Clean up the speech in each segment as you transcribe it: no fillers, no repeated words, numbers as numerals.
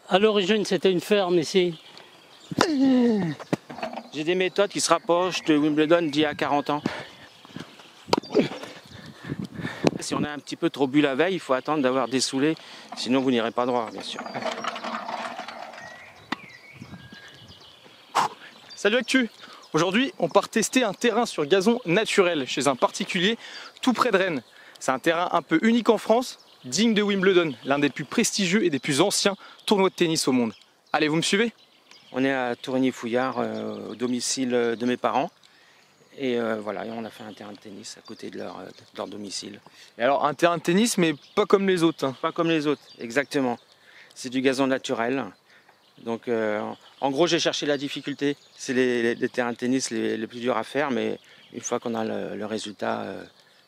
À l'origine, c'était une ferme ici. J'ai des méthodes qui se rapprochent de Wimbledon d'il y a 40 ans. Si on a un petit peu trop bu la veille, il faut attendre d'avoir dessoulé, sinon vous n'irez pas droit, bien sûr. Salut Actu! Aujourd'hui, on part tester un terrain sur gazon naturel chez un particulier tout près de Rennes. C'est un terrain un peu unique en France, digne de Wimbledon, l'un des plus prestigieux et des plus anciens tournois de tennis au monde. Allez, vous me suivez? On est à Tourigny-Fouillard, au domicile de mes parents. Et voilà, on a fait un terrain de tennis à côté de leur domicile. Et alors, un terrain de tennis, mais pas comme les autres. Pas comme les autres, exactement. C'est du gazon naturel. Donc, en gros, j'ai cherché la difficulté. C'est les terrains de tennis les plus durs à faire, mais une fois qu'on a le résultat,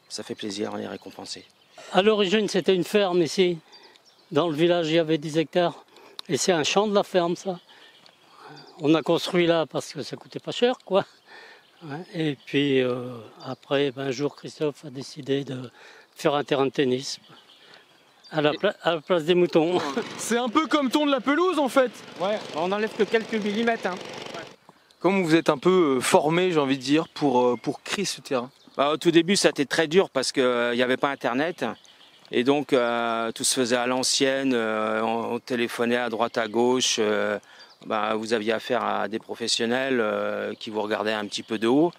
ça fait plaisir, on est récompensé. À l'origine, c'était une ferme ici. Dans le village, il y avait 10 hectares. Et c'est un champ de la ferme, ça. On a construit là parce que ça coûtait pas cher, quoi. Et puis après, un jour, Christophe a décidé de faire un terrain de tennis à la place des moutons. C'est un peu comme ton de la pelouse en fait. Ouais, on n'enlève que quelques millimètres. Hein. Comment vous êtes un peu formé, j'ai envie de dire, pour créer ce terrain? Au tout début, ça a été très dur parce qu'il n'y avait pas Internet. Et donc, tout se faisait à l'ancienne. On téléphonait à droite, à gauche. Vous aviez affaire à des professionnels qui vous regardaient un petit peu de haut.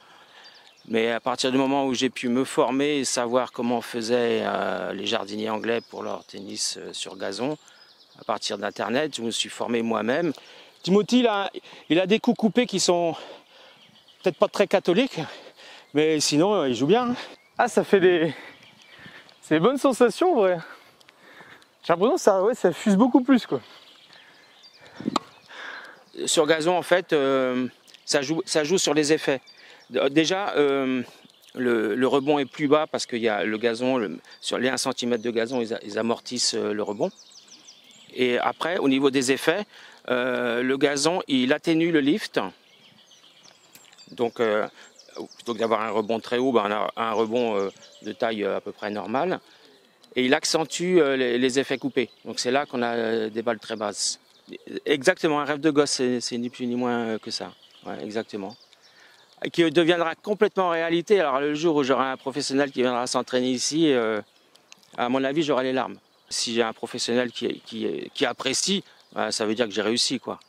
Mais à partir du moment où j'ai pu me former et savoir comment faisaient les jardiniers anglais pour leur tennis sur gazon, à partir d'Internet, je me suis formé moi-même. Timothy, il a des coups coupés qui sont peut-être pas très catholiques, mais sinon, il joue bien. Ah, ça fait des... C'est des bonnes sensations, en vrai. J'ai l'impression que ça fuse beaucoup plus, quoi. Sur gazon, en fait, ça joue sur les effets. Déjà, le rebond est plus bas parce qu'il y a le gazon, sur les 1 cm de gazon, ils amortissent le rebond. Et après, au niveau des effets, le gazon, il atténue le lift. Donc, plutôt que d'avoir un rebond très haut, on a un rebond de taille à peu près normale. Et il accentue les effets coupés. Donc, c'est là qu'on a des balles très basses. Exactement, un rêve de gosse, c'est ni plus ni moins que ça. Ouais, exactement. Qui deviendra complètement réalité. Alors le jour où j'aurai un professionnel qui viendra s'entraîner ici, à mon avis, j'aurai les larmes. Si j'ai un professionnel qui apprécie, ça veut dire que j'ai réussi, quoi.